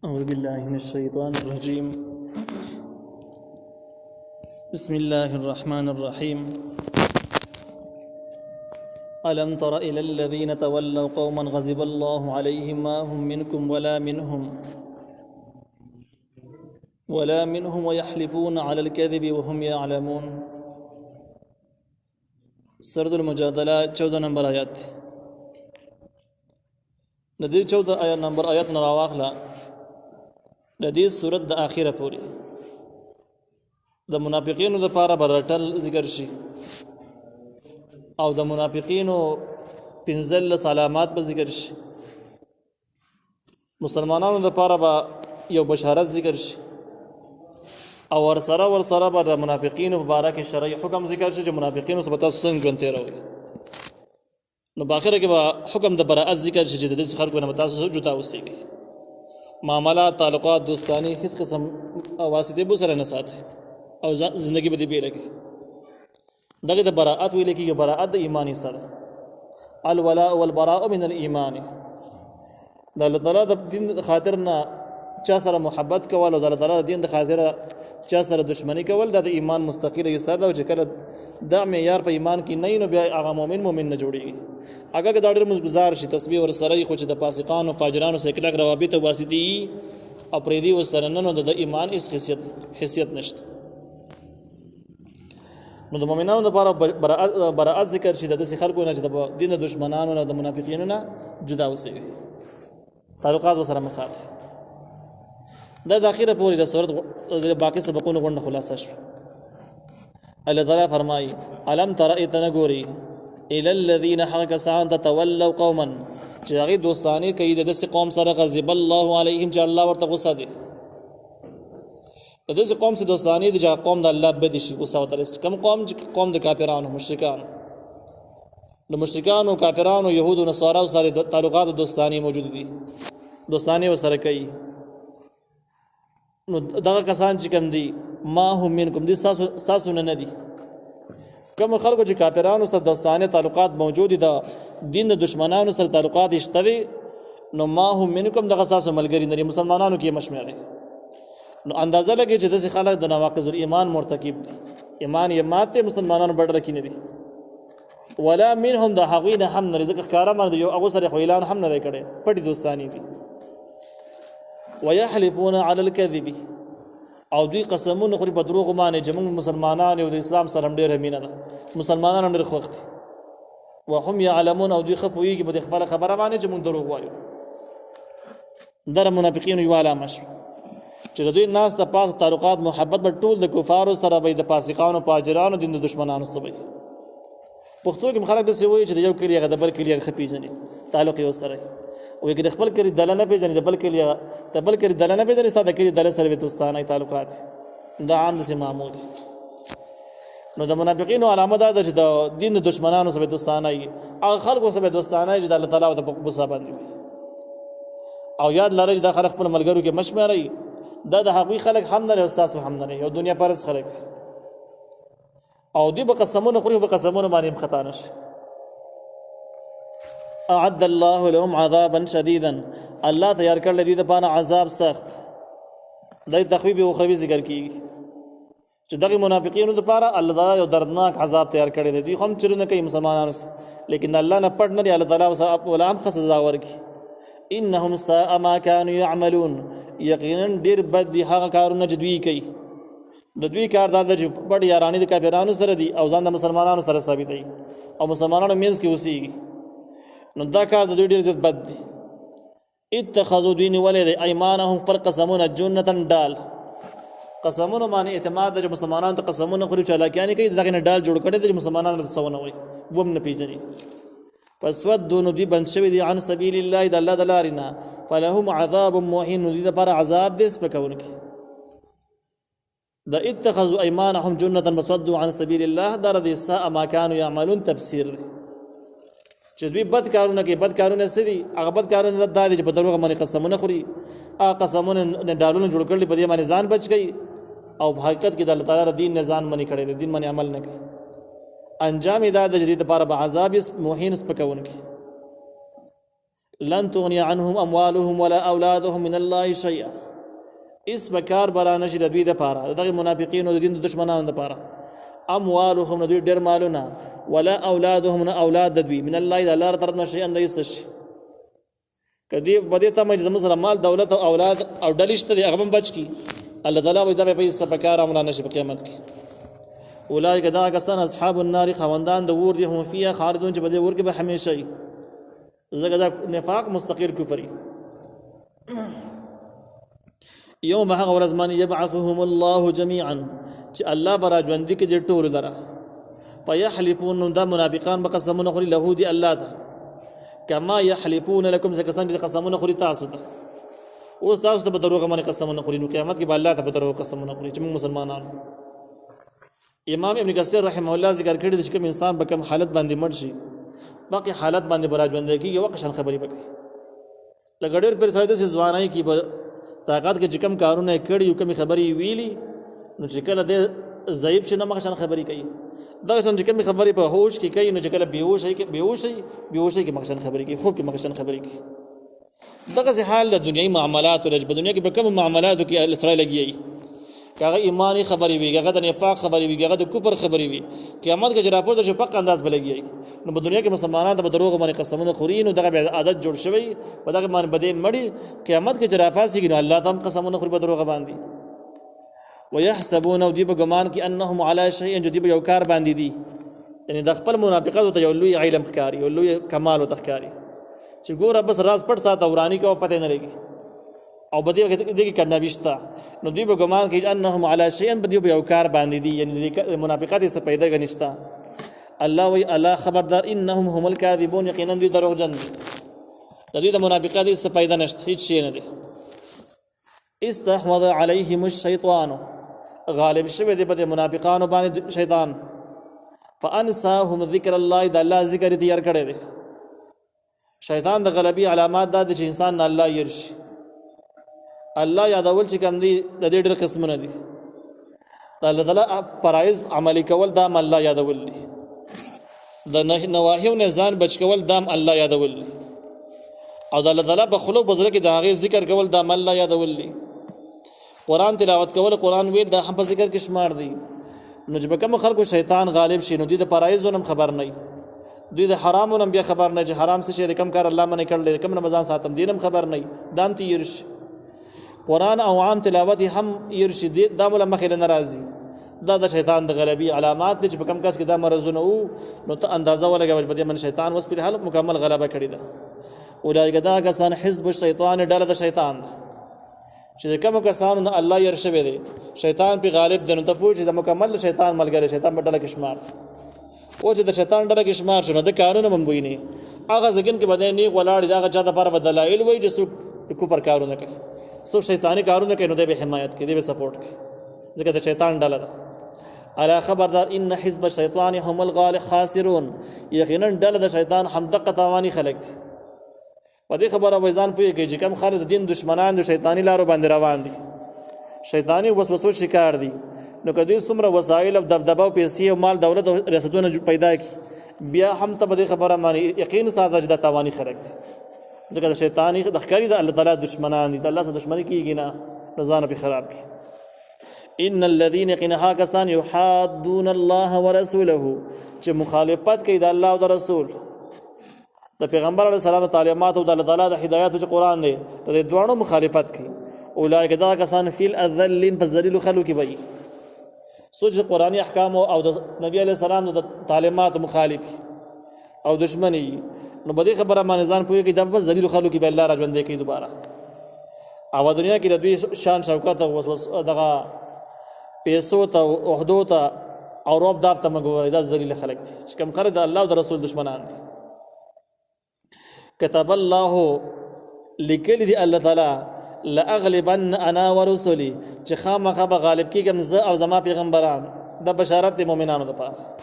أعوذ بالله من الشيطان الرجيم. بسم الله الرحمن الرحيم. ألم تر إلى الذين تولوا قوما غضب الله عليهم ما هم منكم ولا منهم ويحلفون على الكذب وهم يعلمون. سورة المجادلة 14 نمبر آیات. ندی 14 نمبر آیات نراواخلا د دې سورۃ د اخیره پوری د منافقینو لپاره برټل ذکر شي او د منافقینو پنځل علامات به ذکر شي. مسلمانانو لپاره به یو بشارت ذکر شي او ورسره به د منافقینو مبارک شرعي حکم ذکر شي چې منافقینو سره تاسو څنګه ژوند تیروي. نو باخره کې به حکم د براءت ذکر شي چې د دې خلکو نه تاسو جدا اوسئ. معاملات، تعلقات، دوستانی هیڅ قسم واسطه به سره نه ساتي او زندگی به دې بیل کی. دغه د براءت ویل کېږي، براءت د ایمانی سره. الولاء والبراء من الايمان. د الله تعالی د دین خاطر نه چا سره محبت کول او د الله تعالی د دین د خاطر چا سره دشمنی کول د ایمان مستقله یې سره او چې کله د معیار په ایمان کې نه نو بیا هغه مؤمن نه جوړیږي. اگر که دا ډېر مزګزار شي تسبیح ور سره خو چې د فاسقانو فاجرانو سره کلک روابط او واسطي او پریدي ور سره نه نو د ایمان هیڅ حیثیت نشته. نو د مؤمنانو لپاره براءت ذکر شي د دې خلکو نه چې د دین دشمنانو او د منافقینو نه جدا اوسئ، تعلقات وسره مساته. دا د اخیره پورې د سورۃ د باقی سبقونو غونډه خلاصه شو. الله تعالی فرمایي: الم تر ایتنګوري الى الذين حقسان تولوا قوما چې هغه دوستانی کوي د دې قوم سره غضب الله عليهم چې الله ورته غصه دي. د دې قوم سره دوستانی دي چې قوم د الله بد شي غصه وترس کم قوم د کافرانو مشرکانو. د مشرکانو کافرانو يهودو نصارا سره تعلقات دوستانی موجود دي، دوستانی وسره کوي. نو دغه کسان چې کوم دي ما هم منکم دي ساسو نه دي. کوم خلکو چې کافرانو سره دوستانه تعلقات موجود دي، د دین د دشمنانو سره تعلقات شته، نو ما هم منکم دغه ساسو ملګری نه مسلمانانو کې مشمره. نو اندازه لګي چې دغه خلک د نواقض الایمان مرتکب دي، ایمان یې ماته مسلمانانو بډره کې نه دي. ولا منهم د حقین هم نه رزق ښکارا باندې یو هغه سره اعلان هم نه کړي، پټي دوستانی دي. ويحلفون على الكذب او دوی قسمونه خوري په دروغ باندې چې موږ مسلمانان او د اسلام سره ډېر مینه ده، مسلمانانو ډېر خوښ دي. وهم يعلمون او دوی خپويږي په خپل خبره باندې چې موږ دروغ وایو. در منافقین یو علامه شو چې دوی ناس ته پاس تعلقات محبت په ټول د کفارو سره به د فاسقانو فاجرانو دین د دشمنانو سره. پښتو کې خلک د څه وایي چې د یو کلی غ د بل کلی خپېژني تعلق یې وسره او یک خپل کړي دلنه پیژنې د بل کلی ته بل کړي دلنه پیژنې ساده کړي دل سره به دوستانه تعلقات دا عام دي معمول. نو د منافقینو علامه ده چې د دین دشمنانو سره دوستانه ای هغه خلکو سره دوستانه چې د الله تعالی او د غصه باندې او یاد لرئ د خلک خپل ملګرو کې مشماري دا د حقوقي خلک هم نه او تاسو هم نه یو دنیا پرس خلک او دی به قسمونه خوري به قسمونه باندې خطا نشي. اعد الله لهم عذابا شديدا الله تیار کړل دي د پانه عذاب سخت. دای تخویب او خروی ذکر کیږي چې دغه منافقینو د پاره الله تعالی یو دردناک عذاب تیار کړی دی. هم چرونه کوي مسلمانانو لیکن الله نه پټ نه دی، الله تعالی ولا هم سزا ورکي. انهم ساء ما كانوا يعملون یقینا ډیر بد دي هغه کارونه چې دوی کوي. د دوی کار دا چې پټ یارانې د کافرانو سره دي او ځان د مسلمانانو سره ثابتوي او مسلمانانو مینس کې اوسېږي. نو دا کار د دوی ډیر زیات بد دی. اتخذوا دین ولید ایمانهم پر قسمونه جنتن ډال. قسمونه باندې اعتماد د مسلمانانو ته قسمونه خوري چالاکیانی کوي، دغه نه ډال جوړ کړي د مسلمانانو رسونه وي ووم نه پیژني. پس ودون دی بند شوی دی عن سبیل الله د الله د لارنا فلهم عذاب مهین دی پر عذاب دې سپکونکي. د اتخذوا ایمانهم جنتن بسودوا عن سبیل الله در دې ساء ما كانوا يعملون تفسیر دی. چې دوی بد کارونه کوي، بد کارونه ستدي هغه بد کارونه د دې چې په دروغ باندې قسمونه خوري، هغه قسمونه ډالونه جوړ کړل په دې باندې ځان بچ گئی او په حقیقت کې د الله تعالی دین نه ځان باندې کړي، دین باندې عمل نه کوي. انجام دا د جديد لپاره به عذاب مهین سپکونکي. لن تغني عنهم اموالهم ولا اولادهم من الله شيئا اس بکار برا نشي د دوی د پاره دغه منافقین او د دین د دشمنانو د پاره اموالهم دوی ډیر مالونه ولا اولادهم اولاد د دوی من الله د الله طرف نشي اندیس شي کدی بده ته مجد مسلمان مال دولت او اولاد او ډلیشته د هغه بچ کی الله تعالی وې دا په اس بکار امر نشي په قیامت کې اولئک دا کسان اصحاب النار خوندان د ور دي هم فيها خالدون چې بده ور کې به همیشه وي زګه دا نفاق مستقر کفر يوم هغه ورځ باندې يبعثهم الله جميعا چې الله برا ژوند کې د ټول لره فيحلفون دا منافقان بقسمونه خوري له دي الله ته كما يحلفون لكم زکسان چې قسمونه خوري تاسو ته اوس تاسو ته به دروغ باندې قسمونه خوري نو قیامت کې به الله ته به دروغ قسمونه خوري چې موږ مسلمانانو امام ابن کثیر رحمه الله ذکر کړی چې کوم انسان به کوم حالت باندې مړ شي باقي حالت باندې برا ژوند کې یو قشن خبري وکړي لګړر پر سره د ځوانای کې به طاقت کې کم کارونه کړي یو کوم خبري ویلي نو چې کله د ضعیف شنه مخشن خبري کوي دا څنګه کوم خبري په هوش کې کوي نو چې کله بیهوش کې مخشن خبري کوي خوب کې مخشن خبري کوي دغه حال د دنیوي معاملات او د دنیا کې به کوم معاملاتو کې سره لګي کاغه ایمانی خبري وي کاغه د نفاق خبري وي کاغه د کفر خبري وي قیامت کې جراپور د شفق انداز بلګي نو په دنیا کې مسلمانان د دروغ باندې قسمونه خوري نو دغه عادت جوړ شوی په دغه باندې بده مړی قیامت کې جرافاسي کې نو الله تام قسمونه خوري په دروغ باندې ويحسبون ودي بګمان کې انهم على شيء جدي به یو کار باندې دي یعنی د خپل منافقت ته یو لوی علم ښکاری یو لوی کمال او تخکاری چې ګوره بس راز پټ ساته ورانی کو پته نه لګي او بدی دغه کنا بيشتا نو دی به ګمان کې انهم على شيء بدی به یو کار باندې دي یعنی منافقت څخه پیدا غنښتا الله وی الا خبردار انهم هم الكاذبون یقینا دوی دروغجن دي د دوی د منافقت څخه پیدا نشته هیڅ شي نه دي استحوذ عليهم الشيطان غالب شوه دی په منافقانو باندې شیطان فانساهم ذکر الله د الله ذکر تیار کړی دی شیطان د غلبي علامات د انسان نه الله يرشي الله یادول چې کوم دی د دې ډېر قسمونه دي الله تعالی فرایض عملي کول دا الله یادول دي د نواهیو نه ځان بچ کول دا الله یادول دي او د الله تعالی په خلو بزره کې د هغه ذکر کول دا الله یادول دي قران تلاوت کول قران ویل دا هم په ذکر کې شمار دي نو چې کوم خلکو شیطان غالب شي نو دوی د فرایض نوم خبر نه دوی د حرامو نوم بیا خبر نه چې حرام څه شي کم کار الله منه کړل کم رمضان ساتم دینم خبر نه دام تیرش قران او عام تلاوت هم يرشد دا مولا مخه ناراضي دا د شیطان د غلبي علامات چې په کم کس کې دا مرزونه نو ته اندازه ولګوي بده من شیطان وس په حال مکمل غلبه کړی دا اولایګه دا کسان حزب الشیطان ډله د شیطان چې کوم کسانو الله يرشوي دي شیطان په غالب دنه ته پوښي د مکمل شیطان ملګری شیطان په ډله کې شمار او چې د شیطان ډله کې شمار شنو د کارونه ممبوي نه هغه ځګن کې بده نه ولاړ دا چا د پر بدلایل وای چې څوک کو پر کارونه کوي سو شیطانی کارونه کوي نو د به حمایت کوي د به سپورټ کوي ځکه د شیطان ډله ده الا خبردار ان حزب الشیطان هم الغالب خاسرون یقینا ډله د شیطان هم دقه تاوانی خلق دي په دې خبره وایزان پوهیږي چې کوم خلک د دین دشمنان د شیطانی لارو باندې روان دي شیطانی وسوسو شکار دي نو کدی څومره وسایل او دبدبه او پیسې او مال دولت او ریاستونه پیدا کی بیا هم ته به خبره مانی یقین ساده چې د تاوانی خلق دي ځکه د شیطانی د ښکاری د الله تعالی دشمنان دي الله سره دشمنی کیږي نه رضانه به خراب کی ان الذين قنها كسان يحادون الله ورسوله چې مخالفت کوي د الله او د رسول د پیغمبر علیه السلام تعلیمات او د الله تعالی د هدایت او قرآن دی د دوانو مخالفت کوي اولئک دا کسان فی الاذلین فذلیل خلو کی وای سوچ قرآنی احکام او د نبی علیه السلام د تعلیمات مخالف او دشمنی نو بده خبره ما نزان پوي کې د بس ذلیل خلو کی به الله راځوندې کوي دوباره او دنیا کې د دوی شان شوکت او وس دغه پیسو ته وحدو ته او رب داب ته مګوري دا ذلیل خلق دي چې کوم خلک د الله او د رسول دشمنان دي كتب الله لكل دي الله تعالی لاغلبن انا ورسلي چې خامخا به غالب کیږم زه او زما پیغمبران د بشارت د مؤمنانو لپاره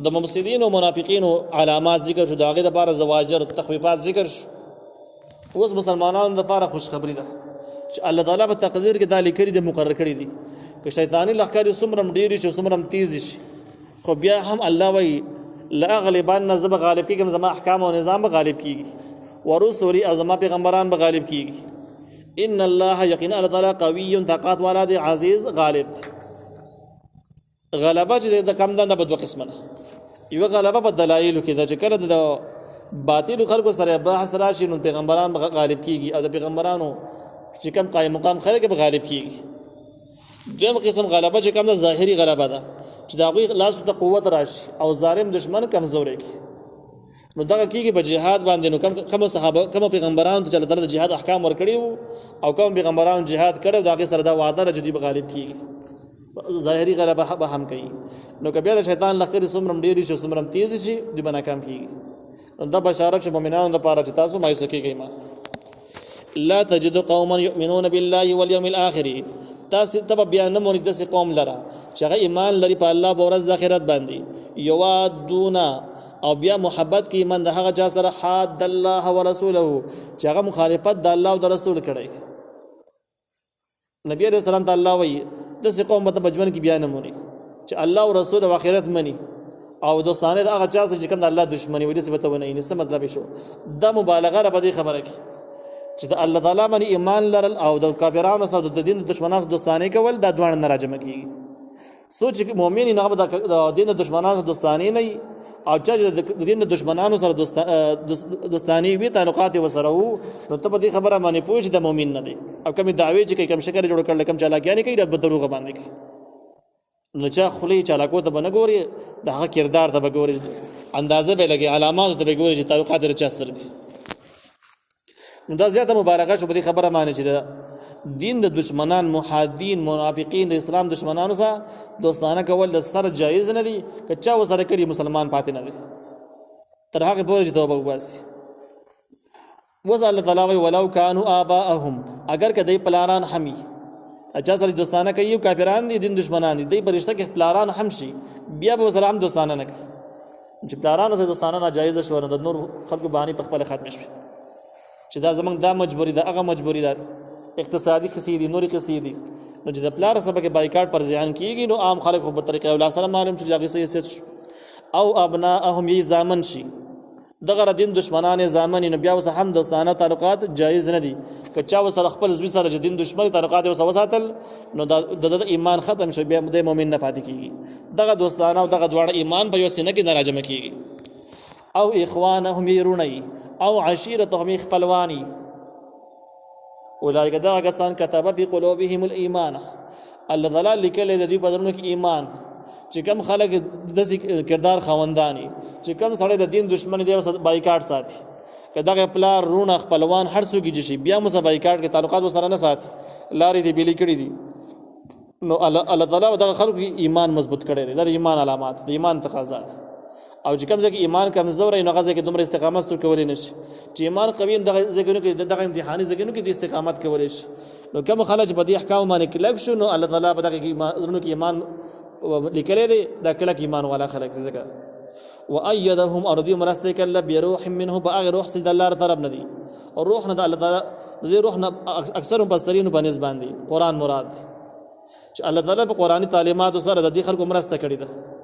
د مفسدين او منافقين علامات ذکر شو داغه د لپاره زواجر تخویفات ذکر شو اوس مسلمانانو لپاره خوش خبری ده چې الله تعالی په تقدیر کې دالي کړی د مقرر کړی دي که شیطانی لخر سمرم ډیری شي سمرم تیز شي خو بیا هم الله وایي لاغلبن زب غالب کیږم زما احکام او نظام غالب کیږي ورسولي او زما پیغمبران به غالب کیږي ان الله یقینا الله تعالی قوی طاقت والا دی عزیز غالب غلبه چې د کم ده په دوه قسمه یو غلبه په دلایل کې د کله د باطل خلکو سره بحث راشي نو پیغمبران به غالب کیږي او د پیغمبرانو چې کم قائم مقام خلک به غالب کیږي دویم قسم غلبه چې کم ده ظاهری غلبه ده چې دا غوي لاس ته قوت راشي او ظالم دشمن کمزوري کی نو دا کیږي په جهاد باندې نو کم صحابه کم پیغمبرانو ته چې د جهاد احکام ورکړي او کم پیغمبرانو جهاد کړو دا سره دا وعده را جدي غالب کیږي ظاهری غلبه به هم کوي نو کبه د شیطان لخر سمرم ډیری چې سمرم تیز شي دی بنا کام کیږي نو دا بشارت چې مؤمنانو لپاره چې تاسو مایوس کیږئ ما لا تجد قوما يؤمنون بالله واليوم الاخر تاسو تب بیا نه مونږ د قوم لره چې هغه ایمان لري په الله او ورځ د آخرت باندې یوادونا او بیا محبت کې ایمان د هغه چا سره حد الله ورسوله چې هغه مخالفت د الله او د رسول کړي نبی عليه السلام تعالی وایي د قوم مت بجمن کې بیا نه مونږ چې الله او رسول او آخرت مني او دوستانه د هغه چا چې کوم د الله دشمنی وي د څه ونه نه څه مطلب شو د مبالغه را بده خبره کې چې د الله تعالی باندې ایمان لرل او د کافرانو سره د دین دشمنانو دوستانه کول د دوه نه راجمه کیږي سوچ مؤمن نه د دین دشمنانو دوستانه نه او چې د دین دشمنانو سره دوستانه وي تعلقات وسره نو ته په دې خبره باندې پوښ د مؤمن نه دی او کوم دعوی چې کوم شکر جوړ کړل کوم چالاکیانی کوي د دروغ باندې نو چا خلی چالاکو ته بنه ګوري د هغه کردار ته بګوري اندازه به لګي علامات ته بګوري چې تعلقات رچا سره دي نو دا زیاته مبالغه شو په دې خبره معنی چې دین د دشمنان محادین منافقین د اسلام دشمنانو سره دوستانه کول د سر جایز نه دي کچا وسره کړي مسلمان پاتې نه دي تر هغه پورې چې توبه وباسي وز الله تعالی ولو كانوا آباءهم اگر کدی پلاران همي اچھا سره دوستانه کوي کافران دي دین دشمنان دي پرشته کې پلاران هم شي بیا به سلام دوستانه نه کوي چې پلاران سره دوستانه ناجایز شو نه د نور خلکو باندې په خپل ختم شي چې دا زمنګ دا مجبوری ده هغه مجبوری ده اقتصادي قصيدي نوري قصيدي نو چې د پلار سبا کې بایکاټ پر ځان کیږي نو عام خلک په طریقې ولا سره معلوم چې هغه سیاست او ابناءهم ی زامن شي دغه دین دشمنان زامن نو بیا وس هم دوستانه تعلقات جایز نه دي کچا وسره خپل زوی سره دین دشمنی تعلقات وس وساتل نو د ایمان ختم شي بیا د مؤمن نه پاتې کیږي دغه دوستانه او دغه دواړه ایمان په یو سینه کې نه راجمه کیږي او اخوانهم يروني او عشيرتهم خپلوانی اولئک دا کسان كتب في قلوبهم الايمان الله تعالی لیکل د دې په درونو کې ایمان چې کوم خلک د کردار خوندانی چې کوم سړی د دین دشمن دی بایکاټ ساتي کدا پلار رونه خپلوان هر څوک جشي بیا مو بایکاټ کې تعلقات وسره نه ساتي لارې دی بیلی کړی دي نو الله تعالی د خلکو ایمان مضبوط کړي دی د ایمان علامات د ایمان تقاضا او چې کوم ځکه ایمان کمزور نه غزه کې دومره استقامت ستو کولای نشي چې ایمان قوی دغه ځکه کې دغه امتحاني ځکه کې د استقامت کولای شي نو کوم خلک په دې احکام باندې کلک شو نو الله تعالی په دغه کې ایمان لیکل دي دا کله کې ایمان والا خلک ځکه وايدهم ارضي مرسته کله بروح منه باغ روح سید الله طرف ندي او روح نه الله تعالی د روح نه اکثر مفسرین په نسبت باندې قران مراد چې الله تعالی په قرآنی تعلیمات سره د دې خلکو مرسته کړې ده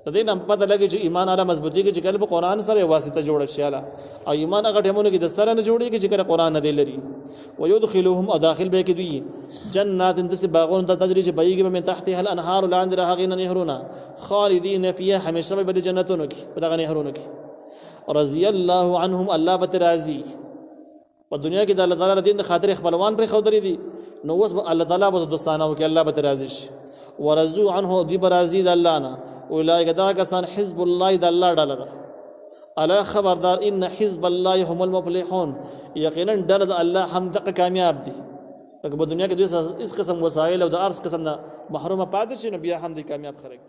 د دې نه پته لګي چې ایمان اعلی مضبوطی کې چې کله په قران سره واسطه جوړ شي اعلی او ایمان هغه ټیمونو کې د سره نه جوړیږي چې کله قران نه دی لري ويدخلهم اداخل به کې دوی جنات اندس باغون د تجری چې بهيږي من تحتها الانهار لاندې راغین نهرونه خالدین فيها همیشه به د جنتونو کې په دغه نهرونو کې رضی الله عنهم الله به راضي په دنیا کې د الله تعالی دین د خاطر خپلوان پر خودري دي نو اوس الله تعالی به دوستانه او کې الله به راضي شي ورزو عنه دی برازي د الله نه اولئک دا کسان حزب الله د الله ډله ده الا خبردار ان حزب الله هم المفلحون یقینا ډله د الله هم دغه کامیاب دي لکه په دنیا کې دوی اس قسم وسایل او د ارز قسم نه محرومه پاتې شي نو بیا هم دي کامیاب خلک